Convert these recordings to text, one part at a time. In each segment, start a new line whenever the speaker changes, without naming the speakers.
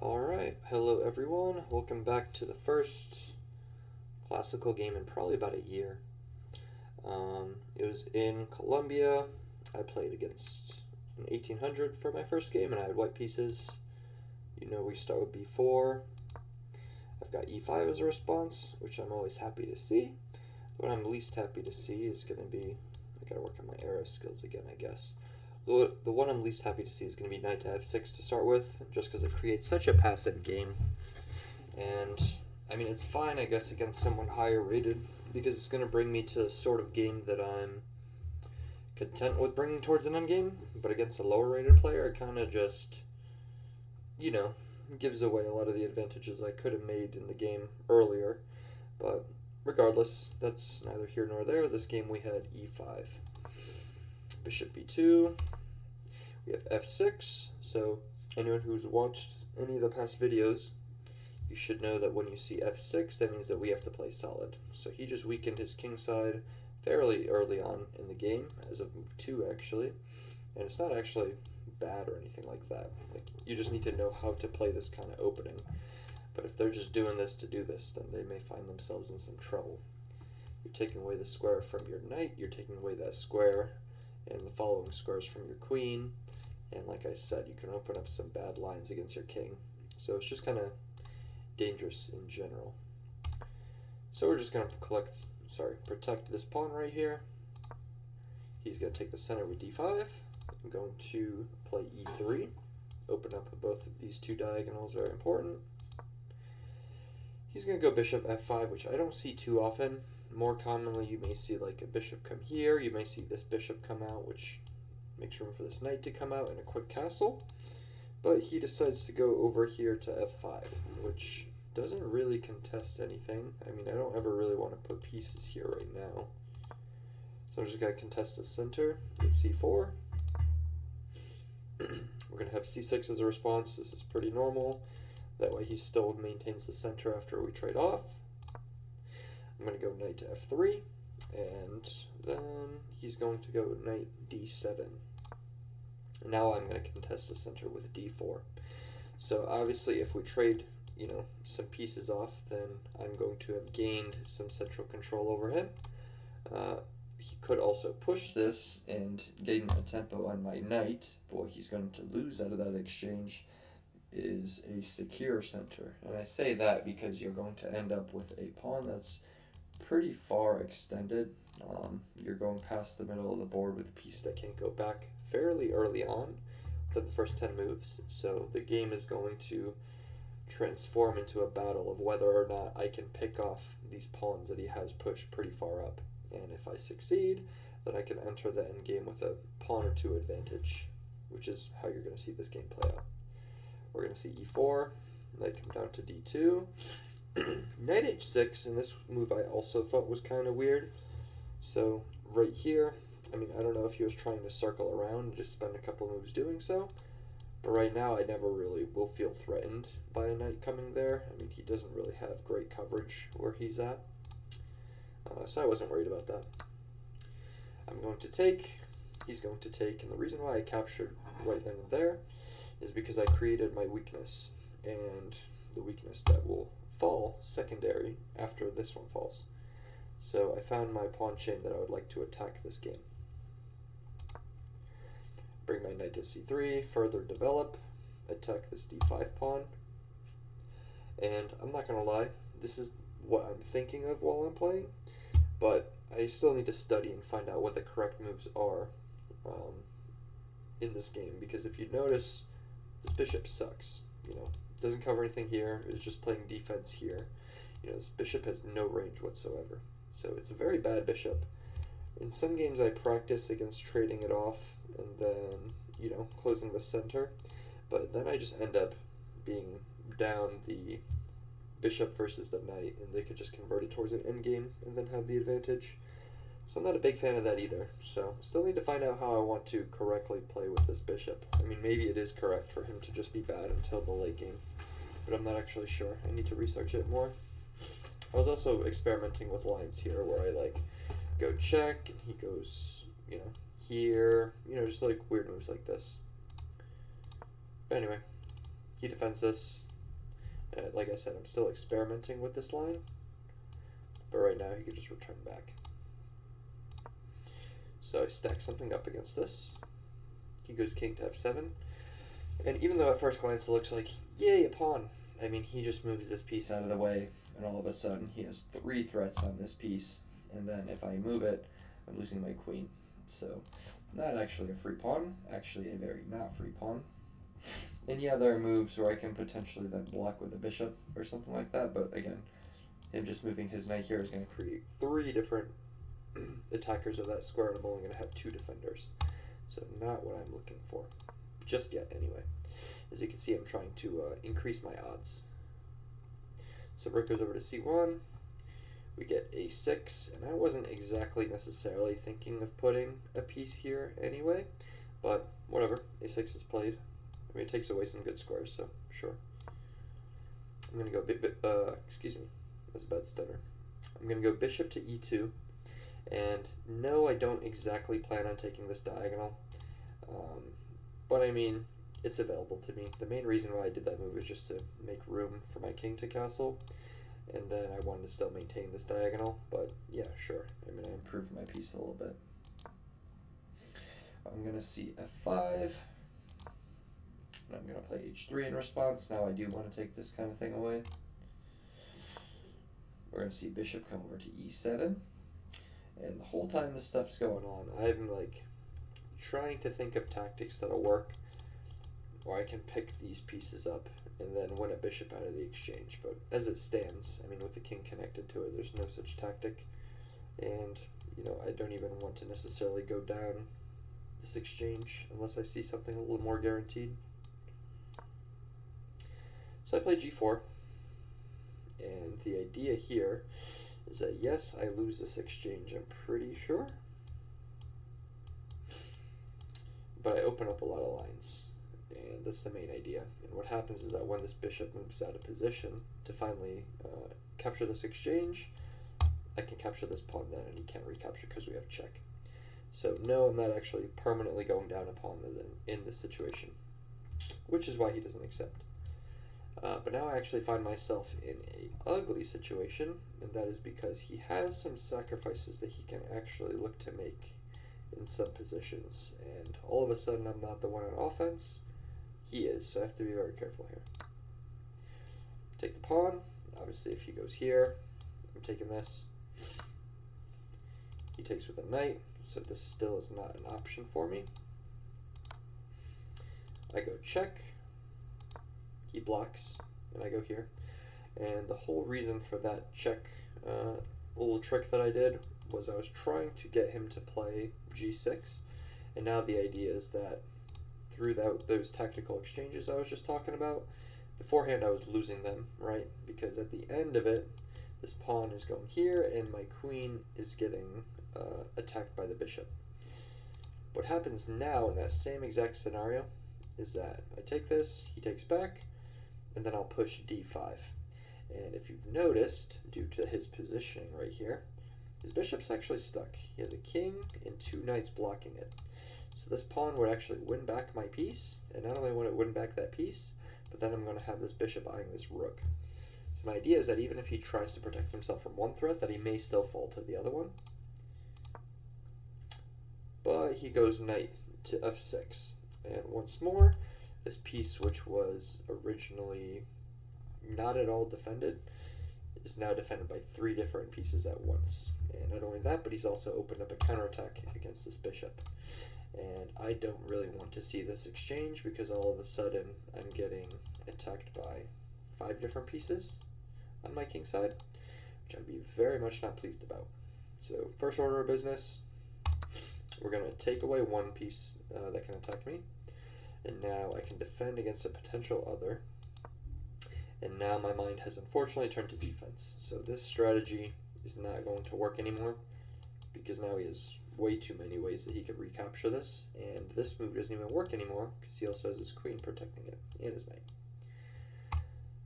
Alright, hello everyone. Welcome back to the first classical game in probably about a year. It was in Colombia. I played against an 1800 for my first game, and I had white pieces. You know, we start with b4. I've got e5 as a response, which I'm always happy to see. What I'm least happy to see is going to be, I gotta work on my arrow skills again, I guess. The one I'm least happy to see is going to be knight to f6 to start with, just because it creates such a passive game. And, I mean, it's fine, I guess, against someone higher rated, because it's going to bring me to the sort of game that I'm content with bringing towards an endgame. But against a lower rated player, it kind of just, you know, gives away a lot of the advantages I could have made in the game earlier. But regardless, that's neither here nor there. This game we had e5. Bishop b2, we have f6, so anyone who's watched any of the past videos, you should know that when you see f6, that means that we have to play solid. So he just weakened his king side fairly early on in the game, as of move 2 actually, and it's not actually bad or anything like that. Like, you just need to know how to play this kind of opening. But if they're just doing this to do this, then they may find themselves in some trouble. You're taking away the square from your knight, you're taking away that square, and the following squares from your queen, and like I said, you can open up some bad lines against your king. So it's just kind of dangerous in general. So we're just going to protect this pawn right here. He's going to take the center with d5. I'm going to play e3, open up both of these two diagonals, very important. He's going to go bishop f5, which I don't see too often. More commonly, you may see like a bishop come here. You may see this bishop come out, which makes room for this knight to come out in a quick castle. But he decides to go over here to f5, which doesn't really contest anything. I mean, I don't ever really want to put pieces here right now. So I'm just going to contest the center with c4. We're going to have c6 as a response. This is pretty normal. That way he still maintains the center after we trade off. I'm going to go knight to f3, and then he's going to go knight d7. Now I'm going to contest the center with d4. So obviously if we trade, some pieces off, then I'm going to have gained some central control over him. He could also push this and gain a tempo on my knight, but what he's going to lose out of that exchange is a secure center. And I say that because you're going to end up with a pawn that's pretty far extended. You're going past the middle of the board with a piece that can't go back fairly early on within the first 10 moves. So the game is going to transform into a battle of whether or not I can pick off these pawns that he has pushed pretty far up. And if I succeed, then I can enter the endgame with a pawn or two advantage, which is how you're going to see this game play out. We're going to see e4, knight come down to d2. Knight h6, and this move I also thought was kind of weird. So right here, I mean, I don't know if he was trying to circle around and just spend a couple moves doing so, but right now I never really will feel threatened by a knight coming there. I mean, he doesn't really have great coverage where he's at, so I wasn't worried about that. I'm going to take, he's going to take, and the reason why I captured right then and there is because I created my weakness, and the weakness that will fall secondary after this one falls. So I found my pawn chain that I would like to attack this game. Bring my knight to c3, further develop, attack this d5 pawn. And I'm not going to lie, this is what I'm thinking of while I'm playing, but I still need to study and find out what the correct moves are in this game, because if you notice, this bishop sucks, doesn't cover anything here, it's just playing defense here. This bishop has no range whatsoever. So it's a very bad bishop. In some games I practice against trading it off and then, closing the center, but then I just end up being down the bishop versus the knight, and they could just convert it towards an endgame and then have the advantage. So I'm not a big fan of that either. So still need to find out how I want to correctly play with this bishop. I mean, maybe it is correct for him to just be bad until the late game, but I'm not actually sure. I need to research it more. I was also experimenting with lines here where I go check and he goes, here, just like weird moves like this. But anyway, he defends this. Like I said, I'm still experimenting with this line, but right now he could just return back. So I stack something up against this. He goes king to f7, and even though at first glance it looks like, yay, a pawn, I mean, he just moves this piece out of the way, and all of a sudden he has 3 threats on this piece, and then if I move it, I'm losing my queen. So, not actually a free pawn, actually a very not free pawn. And yeah, there are moves where I can potentially then block with a bishop or something like that, but again, him just moving his knight here is going to create 3 different attackers of that square, and I'm only going to have 2 defenders. So not what I'm looking for, just yet anyway. As you can see, I'm trying to increase my odds. So rook goes over to c1, we get a6, and I wasn't exactly necessarily thinking of putting a piece here anyway, but whatever, a6 is played. I mean, it takes away some good squares, so sure. I'm going to go excuse me, that's a bad stutter. I'm going to go bishop to e2, and no, I don't exactly plan on taking this diagonal, but I mean, it's available to me. The main reason why I did that move is just to make room for my king to castle, and then I wanted to still maintain this diagonal, but yeah, sure. I mean, I improved my piece a little bit. I'm going to see f5, and I'm going to play h3 in response. Now I do want to take this kind of thing away. We're going to see bishop come over to e7, and the whole time this stuff's going on, I'm like trying to think of tactics that'll work, or I can pick these pieces up and then win a bishop out of the exchange. But as it stands, I mean, with the king connected to it, there's no such tactic, and you know, I don't even want to necessarily go down this exchange unless I see something a little more guaranteed. So I play g4, and the idea here is that yes, I lose this exchange, I'm pretty sure, but I open up a lot of lines, and that's the main idea. And what happens is that when this bishop moves out of position to finally capture this exchange, I can capture this pawn then, and he can't recapture because we have check. So no, I'm not actually permanently going down a pawn in this situation, which is why he doesn't accept. But now I actually find myself in an ugly situation, and that is because he has some sacrifices that he can actually look to make in some positions, and all of a sudden I'm not the one on offense, he is, so I have to be very careful here. Take the pawn, obviously if he goes here, I'm taking this. He takes with a knight, so this still is not an option for me. I go check, he blocks, and I go here. And the whole reason for that check little trick that I did was I was trying to get him to play g6, and now the idea is that through those tactical exchanges I was just talking about, beforehand I was losing them, right? Because at the end of it, this pawn is going here, and my queen is getting attacked by the bishop. What happens now in that same exact scenario is that I take this, he takes back, and then I'll push d5. And if you've noticed, due to his positioning right here, his bishop's actually stuck. He has a king and 2 knights blocking it. So this pawn would actually win back my piece, and not only would it win back that piece, but then I'm going to have this bishop eyeing this rook. So my idea is that even if he tries to protect himself from one threat, that he may still fall to the other one. But he goes knight to f6. And once more, this piece, which was originally not at all defended, is now defended by 3 different pieces at once. And not only that, but he's also opened up a counterattack against this bishop. And I don't really want to see this exchange, because all of a sudden I'm getting attacked by 5 different pieces on my king side, which I'd be very much not pleased about. So first order of business, we're going to take away one piece that can attack me, and now I can defend against a potential other. And now my mind has unfortunately turned to defense. So this strategy is not going to work anymore, because now he has way too many ways that he could recapture this, and this move doesn't even work anymore because he also has his queen protecting it and his knight.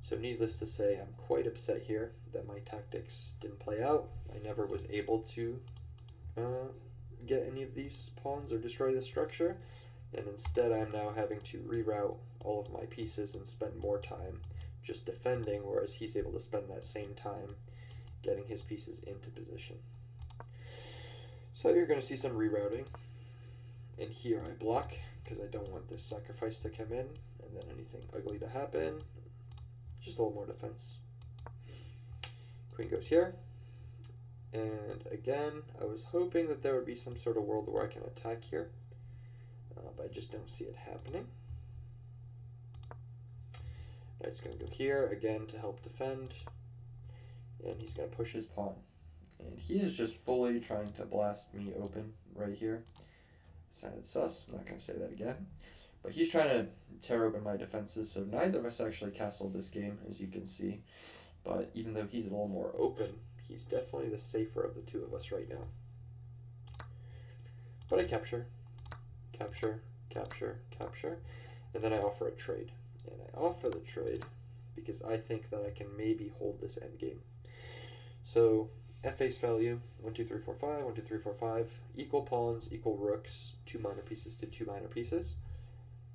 So needless to say, I'm quite upset here that my tactics didn't play out. I never was able to get any of these pawns or destroy the structure, and instead I'm now having to reroute all of my pieces and spend more time just defending, whereas he's able to spend that same time getting his pieces into position. So you're going to see some rerouting. And here I block because I don't want this sacrifice to come in and then anything ugly to happen. Just a little more defense. Queen goes here. And again, I was hoping that there would be some sort of world where I can attack here. But I just don't see it happening. Knight's going to go here again to help defend. And he's going to push his pawn. And he is just fully trying to blast me open right here. Sounded sus, not going to say that again. But he's trying to tear open my defenses, so neither of us actually castled this game, as you can see. But even though he's a little more open, he's definitely the safer of the two of us right now. But I capture, capture, capture, capture, and then I offer a trade. And I offer the trade because I think that I can maybe hold this endgame. So at face value, 1, 2, 3, 4, 5, 1, 2, 3, 4, 5, equal pawns, equal rooks, 2 minor pieces to 2 minor pieces.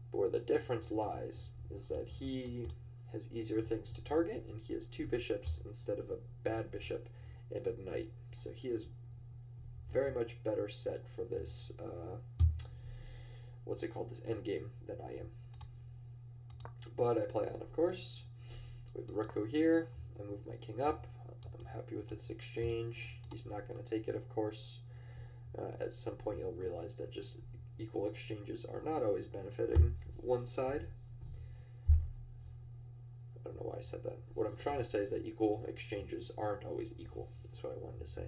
But where the difference lies is that he has easier things to target, and he has 2 bishops instead of a bad bishop and a knight. So he is very much better set for this, what's it called, this endgame than I am. But I play on, of course, with rook go here. I move my king up. I'm happy with this exchange. He's not going to take it, of course. At some point, you'll realize that just equal exchanges are not always benefiting one side. I don't know why I said that. What I'm trying to say is that equal exchanges aren't always equal. That's what I wanted to say.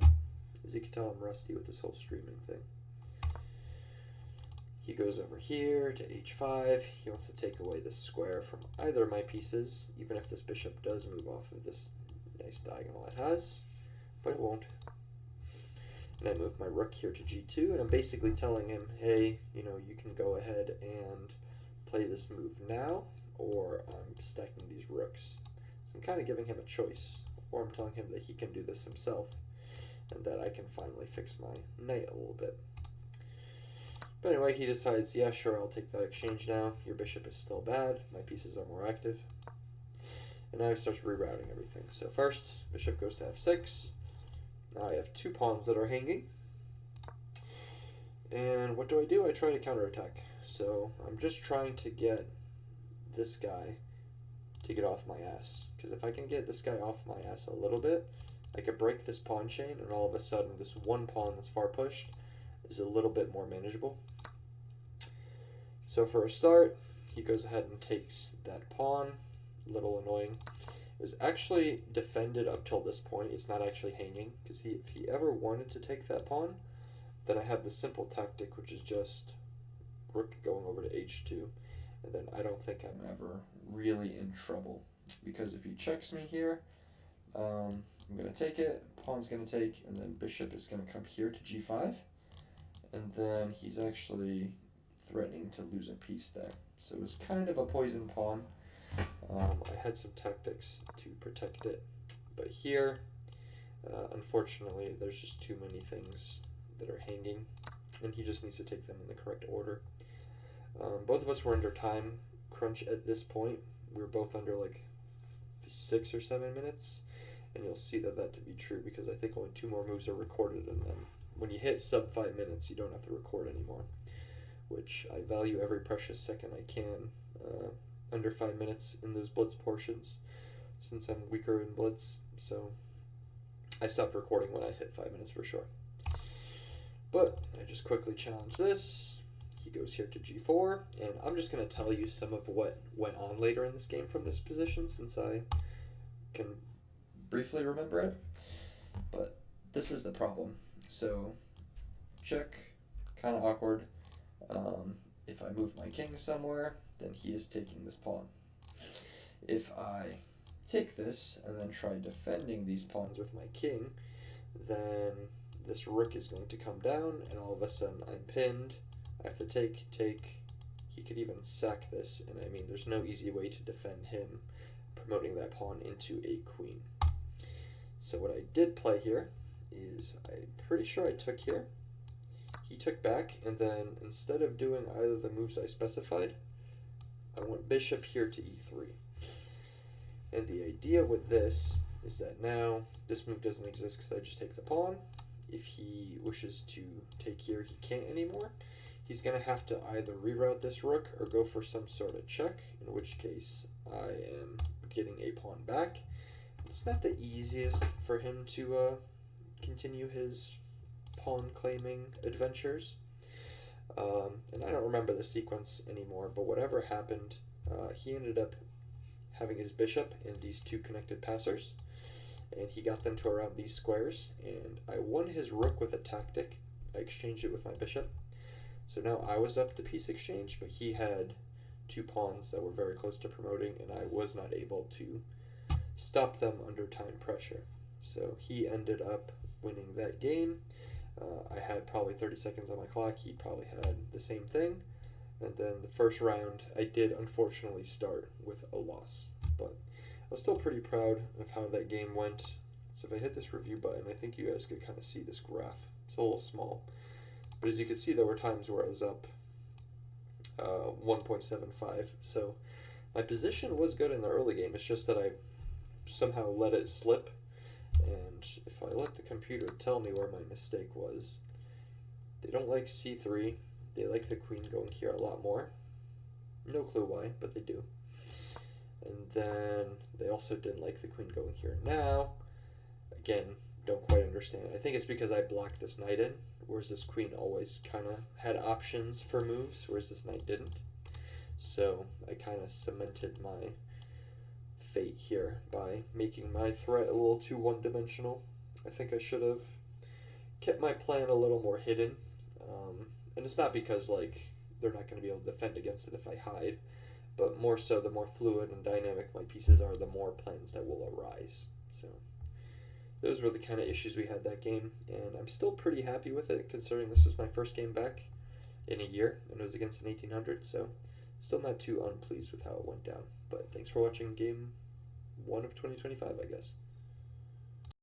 As you can tell, I'm rusty with this whole streaming thing. He goes over here to h5. He wants to take away this square from either of my pieces, even if this bishop does move off of this nice diagonal it has, but it won't. And I move my rook here to g2, and I'm basically telling him, hey, you know, you can go ahead and play this move now, or I'm stacking these rooks. So I'm kind of giving him a choice, or I'm telling him that he can do this himself, and that I can finally fix my knight a little bit. But anyway, he decides, yeah, sure, I'll take that exchange now. Your bishop is still bad. My pieces are more active. And now he starts rerouting everything. So first, bishop goes to f6. Now I have 2 pawns that are hanging. And what do? I try to counterattack. So I'm just trying to get this guy to get off my ass. Because if I can get this guy off my ass a little bit, I could break this pawn chain, and all of a sudden this one pawn that's far pushed is a little bit more manageable. So for a start, he goes ahead and takes that pawn. A little annoying. It was actually defended up till this point. It's not actually hanging, because if he ever wanted to take that pawn, then I have the simple tactic, which is just rook going over to h2, and then I don't think I'm ever really in trouble, because if he checks me here, I'm going to take it, pawn's going to take, and then bishop is going to come here to g5, and then he's actually threatening to lose a piece there. So it was kind of a poison pawn. I had some tactics to protect it, but here, unfortunately, there's just too many things that are hanging, and he just needs to take them in the correct order. Both of us were under time crunch at this point. We were both under like 6 or 7 minutes, and you'll see that to be true because I think only 2 more moves are recorded, and then when you hit sub 5 minutes, you don't have to record anymore, which I value every precious second I can. Under 5 minutes in those blitz portions, since I'm weaker in blitz, so I stopped recording when I hit 5 minutes for sure. But I just quickly challenge this. He goes here to g4, and I'm just going to tell you some of what went on later in this game from this position, since I can briefly remember it. But this is the problem. So check, kind of awkward. If I move my king somewhere, then he is taking this pawn. If I take this and then try defending these pawns with my king, then this rook is going to come down, and all of a sudden I'm pinned. I have to take. He could even sack this, and I mean, there's no easy way to defend him promoting that pawn into a queen. So what I did play here is, I'm pretty sure I took here. He took back, and then instead of doing either of the moves I specified, I went bishop here to e3. And the idea with this is that now this move doesn't exist because I just take the pawn. If he wishes to take here, he can't anymore. He's going to have to either reroute this rook or go for some sort of check, in which case I am getting a pawn back. It's not the easiest for him to continue his pawn claiming adventures. And I don't remember the sequence anymore, but whatever happened, he ended up having his bishop and these two connected passers, and he got them to around these squares, and I won his rook with a tactic. I exchanged it with my bishop. So now I was up the piece exchange, but he had two pawns that were very close to promoting, and I was not able to stop them under time pressure. So he ended up winning that game. I had probably 30 seconds on my clock. He probably had the same thing. And then the first round, I did unfortunately start with a loss. But I was still pretty proud of how that game went. So if I hit this review button, I think you guys could kind of see this graph. It's a little small. But as you can see, there were times where I was up 1.75. So my position was good in the early game. It's just that I somehow let it slip. And if I let the computer tell me where my mistake was, they don't like c3. They like the queen going here a lot more. No clue why, but they do. And then they also didn't like the queen going here now. Again, don't quite understand. I think it's because I blocked this knight in, whereas this queen always kind of had options for moves, whereas this knight didn't. So I kind of cemented my fate here by making my threat a little too one-dimensional. I think I should have kept my plan a little more hidden. And it's not because like they're not going to be able to defend against it if I hide, but more so the more fluid and dynamic my pieces are, the more plans that will arise. So those were the kind of issues we had that game, and I'm still pretty happy with it considering this was my first game back in a year, and it was against an 1800, so still not too unpleased with how it went down. But thanks for watching game 1 of 2025, I guess.